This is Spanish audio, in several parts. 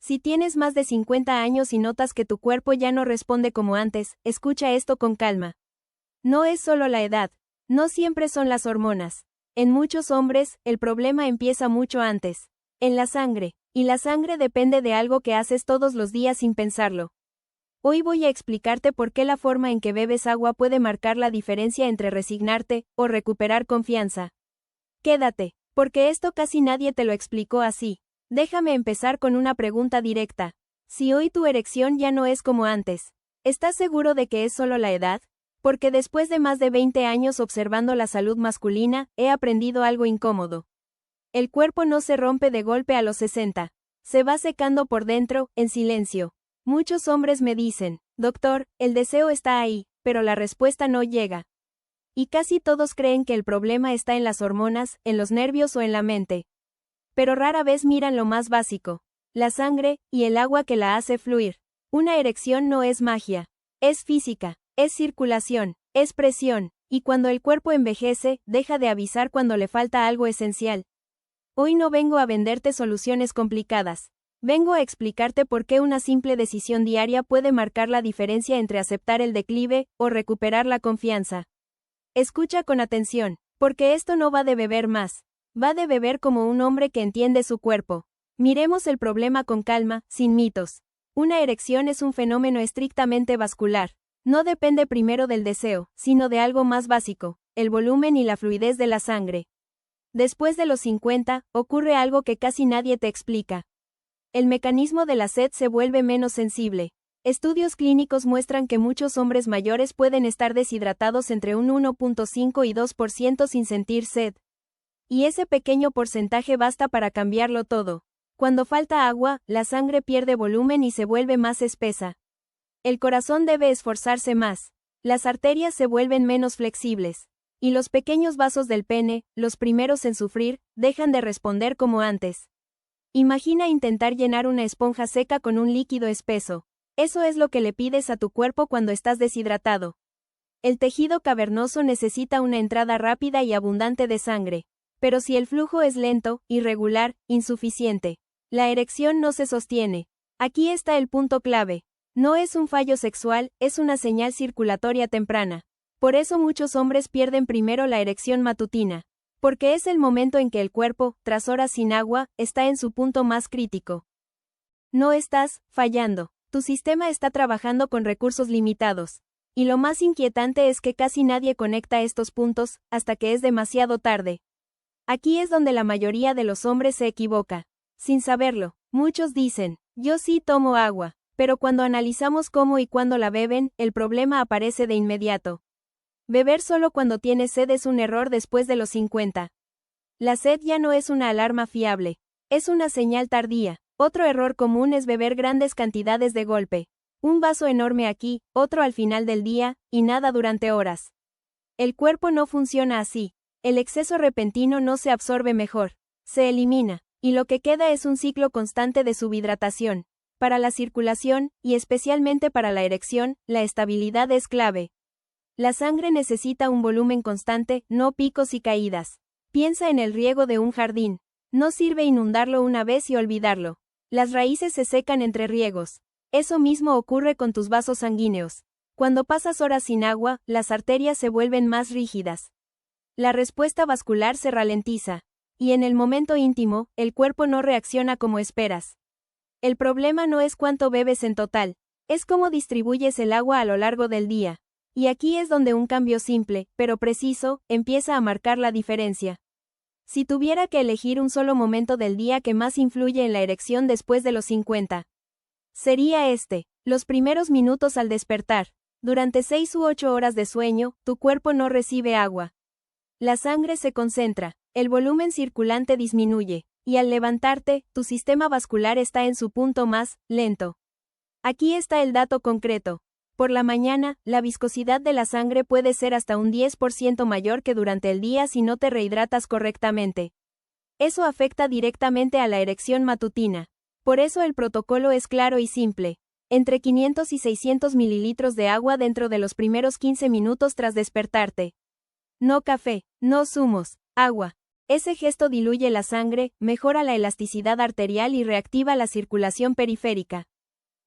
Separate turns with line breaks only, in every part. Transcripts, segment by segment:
Si tienes más de 50 años y notas que tu cuerpo ya no responde como antes, escucha esto con calma. No es solo la edad. No siempre son las hormonas. En muchos hombres, el problema empieza mucho antes. En la sangre. Y la sangre depende de algo que haces todos los días sin pensarlo. Hoy voy a explicarte por qué la forma en que bebes agua puede marcar la diferencia entre resignarte o recuperar confianza. Quédate, porque esto casi nadie te lo explicó así. Déjame empezar con una pregunta directa. Si hoy tu erección ya no es como antes, ¿estás seguro de que es solo la edad? Porque después de más de 20 años observando la salud masculina, he aprendido algo incómodo. El cuerpo no se rompe de golpe a los 60. Se va secando por dentro, en silencio. Muchos hombres me dicen, doctor, el deseo está ahí, pero la respuesta no llega. Y casi todos creen que el problema está en las hormonas, en los nervios o en la mente. Pero rara vez miran lo más básico, la sangre, y el agua que la hace fluir. Una erección no es magia. Es física, es circulación, es presión, y cuando el cuerpo envejece, deja de avisar cuando le falta algo esencial. Hoy no vengo a venderte soluciones complicadas. Vengo a explicarte por qué una simple decisión diaria puede marcar la diferencia entre aceptar el declive o recuperar la confianza. Escucha con atención, porque esto no va de beber más. Va de beber como un hombre que entiende su cuerpo. Miremos el problema con calma, sin mitos. Una erección es un fenómeno estrictamente vascular. No depende primero del deseo, sino de algo más básico, el volumen y la fluidez de la sangre. Después de los 50, ocurre algo que casi nadie te explica. El mecanismo de la sed se vuelve menos sensible. Estudios clínicos muestran que muchos hombres mayores pueden estar deshidratados entre un 1.5 y 2% sin sentir sed. Y ese pequeño porcentaje basta para cambiarlo todo. Cuando falta agua, la sangre pierde volumen y se vuelve más espesa. El corazón debe esforzarse más. Las arterias se vuelven menos flexibles. Y los pequeños vasos del pene, los primeros en sufrir, dejan de responder como antes. Imagina intentar llenar una esponja seca con un líquido espeso. Eso es lo que le pides a tu cuerpo cuando estás deshidratado. El tejido cavernoso necesita una entrada rápida y abundante de sangre. Pero si el flujo es lento, irregular, insuficiente, la erección no se sostiene. Aquí está el punto clave. No es un fallo sexual, es una señal circulatoria temprana. Por eso muchos hombres pierden primero la erección matutina. Porque es el momento en que el cuerpo, tras horas sin agua, está en su punto más crítico. No estás fallando. Tu sistema está trabajando con recursos limitados. Y lo más inquietante es que casi nadie conecta estos puntos, hasta que es demasiado tarde. Aquí es donde la mayoría de los hombres se equivoca. Sin saberlo, muchos dicen, yo sí tomo agua, pero cuando analizamos cómo y cuándo la beben, el problema aparece de inmediato. Beber solo cuando tienes sed es un error después de los 50. La sed ya no es una alarma fiable. Es una señal tardía. Otro error común es beber grandes cantidades de golpe. Un vaso enorme aquí, otro al final del día, y nada durante horas. El cuerpo no funciona así. El exceso repentino no se absorbe mejor. Se elimina. Y lo que queda es un ciclo constante de subhidratación. Para la circulación, y especialmente para la erección, la estabilidad es clave. La sangre necesita un volumen constante, no picos y caídas. Piensa en el riego de un jardín. No sirve inundarlo una vez y olvidarlo. Las raíces se secan entre riegos. Eso mismo ocurre con tus vasos sanguíneos. Cuando pasas horas sin agua, las arterias se vuelven más rígidas. La respuesta vascular se ralentiza. Y en el momento íntimo, el cuerpo no reacciona como esperas. El problema no es cuánto bebes en total, es cómo distribuyes el agua a lo largo del día. Y aquí es donde un cambio simple, pero preciso, empieza a marcar la diferencia. Si tuviera que elegir un solo momento del día que más influye en la erección después de los 50, sería este, los primeros minutos al despertar. Durante 6 u 8 horas de sueño, tu cuerpo no recibe agua. La sangre se concentra, el volumen circulante disminuye, y al levantarte, tu sistema vascular está en su punto más lento. Aquí está el dato concreto. Por la mañana, la viscosidad de la sangre puede ser hasta un 10% mayor que durante el día si no te rehidratas correctamente. Eso afecta directamente a la erección matutina. Por eso el protocolo es claro y simple. Entre 500 y 600 mililitros de agua dentro de los primeros 15 minutos tras despertarte. No café, no zumos, agua. Ese gesto diluye la sangre, mejora la elasticidad arterial y reactiva la circulación periférica.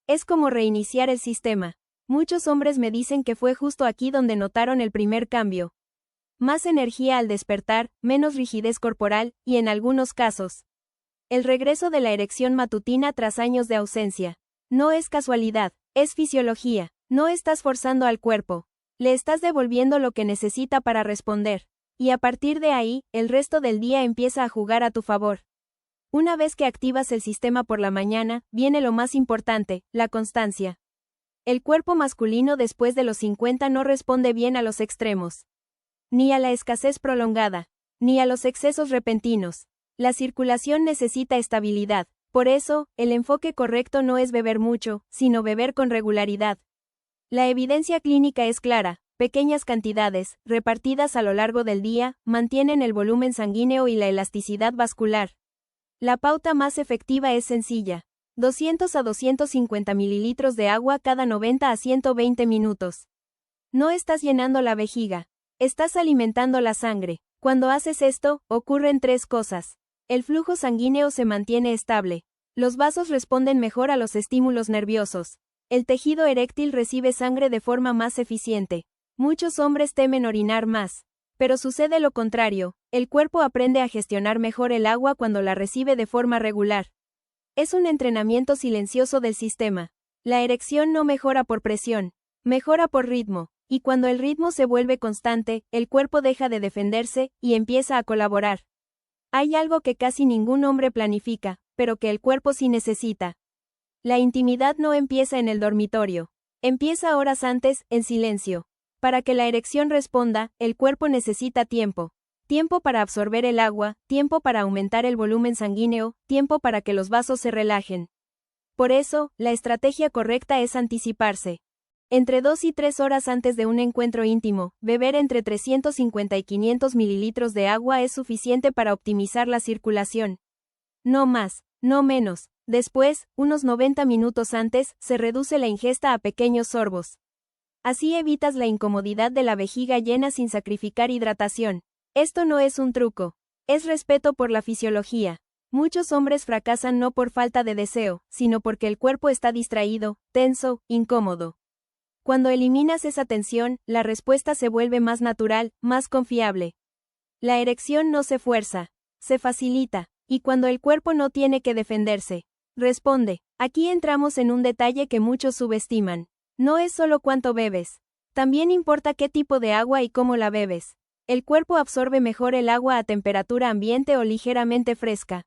Es como reiniciar el sistema. Muchos hombres me dicen que fue justo aquí donde notaron el primer cambio. Más energía al despertar, menos rigidez corporal, y en algunos casos, el regreso de la erección matutina tras años de ausencia. No es casualidad, es fisiología. No estás forzando al cuerpo. Le estás devolviendo lo que necesita para responder. Y a partir de ahí, el resto del día empieza a jugar a tu favor. Una vez que activas el sistema por la mañana, viene lo más importante, la constancia. El cuerpo masculino después de los 50 no responde bien a los extremos. Ni a la escasez prolongada, ni a los excesos repentinos. La circulación necesita estabilidad. Por eso, el enfoque correcto no es beber mucho, sino beber con regularidad. La evidencia clínica es clara. Pequeñas cantidades, repartidas a lo largo del día, mantienen el volumen sanguíneo y la elasticidad vascular. La pauta más efectiva es sencilla. 200 a 250 mililitros de agua cada 90 a 120 minutos. No estás llenando la vejiga. Estás alimentando la sangre. Cuando haces esto, ocurren tres cosas. El flujo sanguíneo se mantiene estable. Los vasos responden mejor a los estímulos nerviosos. El tejido eréctil recibe sangre de forma más eficiente. Muchos hombres temen orinar más. Pero sucede lo contrario, el cuerpo aprende a gestionar mejor el agua cuando la recibe de forma regular. Es un entrenamiento silencioso del sistema. La erección no mejora por presión, mejora por ritmo, y cuando el ritmo se vuelve constante, el cuerpo deja de defenderse y empieza a colaborar. Hay algo que casi ningún hombre planifica, pero que el cuerpo sí necesita. La intimidad no empieza en el dormitorio. Empieza horas antes, en silencio. Para que la erección responda, el cuerpo necesita tiempo. Tiempo para absorber el agua, tiempo para aumentar el volumen sanguíneo, tiempo para que los vasos se relajen. Por eso, la estrategia correcta es anticiparse. Entre 2 y 3 horas antes de un encuentro íntimo, beber entre 350 y 500 mililitros de agua es suficiente para optimizar la circulación. No más, no menos. Después, unos 90 minutos antes, se reduce la ingesta a pequeños sorbos. Así evitas la incomodidad de la vejiga llena sin sacrificar hidratación. Esto no es un truco. Es respeto por la fisiología. Muchos hombres fracasan no por falta de deseo, sino porque el cuerpo está distraído, tenso, incómodo. Cuando eliminas esa tensión, la respuesta se vuelve más natural, más confiable. La erección no se fuerza, se facilita, y cuando el cuerpo no tiene que defenderse, responde. Aquí entramos en un detalle que muchos subestiman. No es solo cuánto bebes. También importa qué tipo de agua y cómo la bebes. El cuerpo absorbe mejor el agua a temperatura ambiente o ligeramente fresca.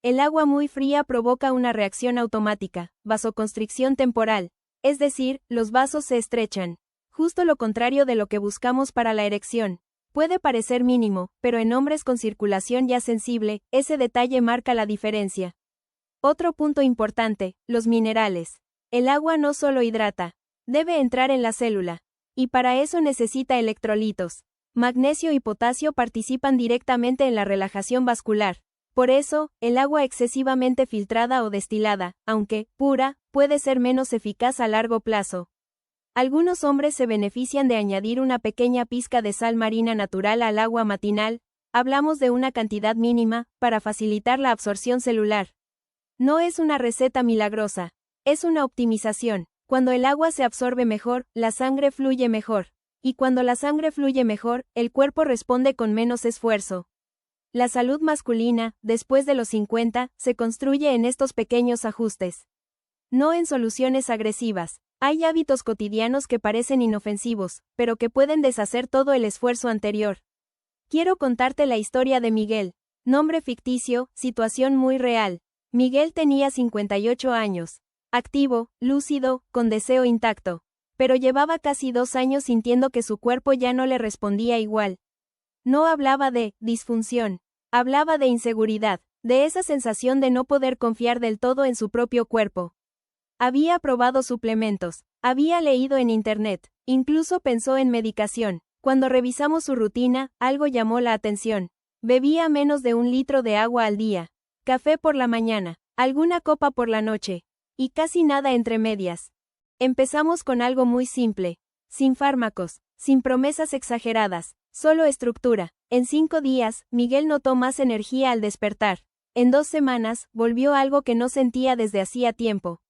El agua muy fría provoca una reacción automática, vasoconstricción temporal. Es decir, los vasos se estrechan. Justo lo contrario de lo que buscamos para la erección. Puede parecer mínimo, pero en hombres con circulación ya sensible, ese detalle marca la diferencia. Otro punto importante, los minerales. El agua no solo hidrata, debe entrar en la célula. Y para eso necesita electrolitos. Magnesio y potasio participan directamente en la relajación vascular. Por eso, el agua excesivamente filtrada o destilada, aunque pura, puede ser menos eficaz a largo plazo. Algunos hombres se benefician de añadir una pequeña pizca de sal marina natural al agua matinal, hablamos de una cantidad mínima, para facilitar la absorción celular. No es una receta milagrosa. Es una optimización. Cuando el agua se absorbe mejor, la sangre fluye mejor. Y cuando la sangre fluye mejor, el cuerpo responde con menos esfuerzo. La salud masculina, después de los 50, se construye en estos pequeños ajustes. No en soluciones agresivas. Hay hábitos cotidianos que parecen inofensivos, pero que pueden deshacer todo el esfuerzo anterior. Quiero contarte la historia de Miguel. Nombre ficticio, situación muy real. Miguel tenía 58 años. Activo, lúcido, con deseo intacto. Pero llevaba casi 2 años sintiendo que su cuerpo ya no le respondía igual. No hablaba de disfunción. Hablaba de inseguridad, de esa sensación de no poder confiar del todo en su propio cuerpo. Había probado suplementos, había leído en internet, incluso pensó en medicación. Cuando revisamos su rutina, algo llamó la atención. Bebía menos de 1 litro de agua al día. Café por la mañana, alguna copa por la noche. Y casi nada entre medias. Empezamos con algo muy simple. Sin fármacos, sin promesas exageradas. Solo estructura. En 5 días, Miguel notó más energía al despertar. En 2 semanas, volvió algo que no sentía desde hacía tiempo.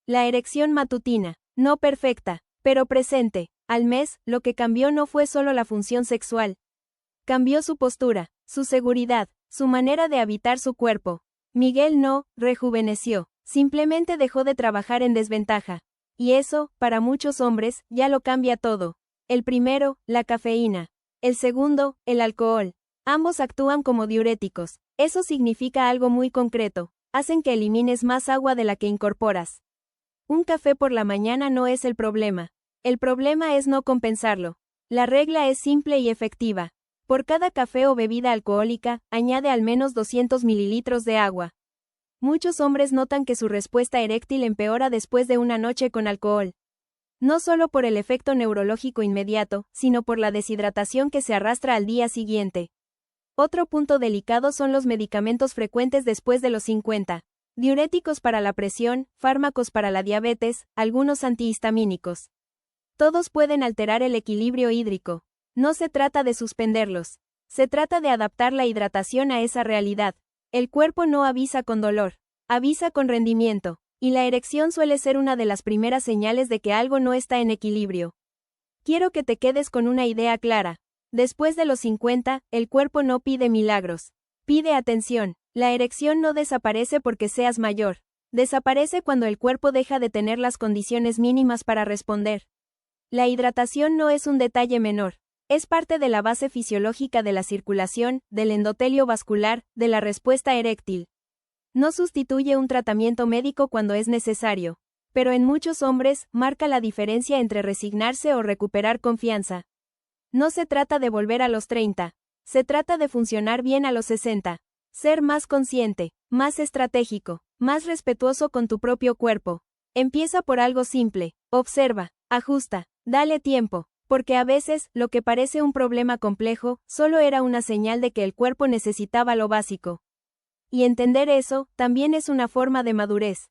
La erección matutina. No perfecta, pero presente. Al mes, lo que cambió no fue solo la función sexual. Cambió su postura, su seguridad, su manera de habitar su cuerpo. Miguel no rejuveneció, simplemente dejó de trabajar en desventaja. Y eso, para muchos hombres, ya lo cambia todo. El primero, la cafeína. El segundo, el alcohol. Ambos actúan como diuréticos. Eso significa algo muy concreto. Hacen que elimines más agua de la que incorporas. Un café por la mañana no es el problema. El problema es no compensarlo. La regla es simple y efectiva. Por cada café o bebida alcohólica, añade al menos 200 mililitros de agua. Muchos hombres notan que su respuesta eréctil empeora después de una noche con alcohol. No solo por el efecto neurológico inmediato, sino por la deshidratación que se arrastra al día siguiente. Otro punto delicado son los medicamentos frecuentes después de los 50. Diuréticos para la presión, fármacos para la diabetes, algunos antihistamínicos. Todos pueden alterar el equilibrio hídrico. No se trata de suspenderlos. Se trata de adaptar la hidratación a esa realidad. El cuerpo no avisa con dolor, avisa con rendimiento, y la erección suele ser una de las primeras señales de que algo no está en equilibrio. Quiero que te quedes con una idea clara. Después de los 50, el cuerpo no pide milagros. Pide atención. La erección no desaparece porque seas mayor. Desaparece cuando el cuerpo deja de tener las condiciones mínimas para responder. La hidratación no es un detalle menor. Es parte de la base fisiológica de la circulación, del endotelio vascular, de la respuesta eréctil. No sustituye un tratamiento médico cuando es necesario, pero en muchos hombres, marca la diferencia entre resignarse o recuperar confianza. No se trata de volver a los 30. Se trata de funcionar bien a los 60. Ser más consciente, más estratégico, más respetuoso con tu propio cuerpo. Empieza por algo simple. Observa, ajusta, dale tiempo. Porque a veces, lo que parece un problema complejo, solo era una señal de que el cuerpo necesitaba lo básico. Y entender eso, también es una forma de madurez.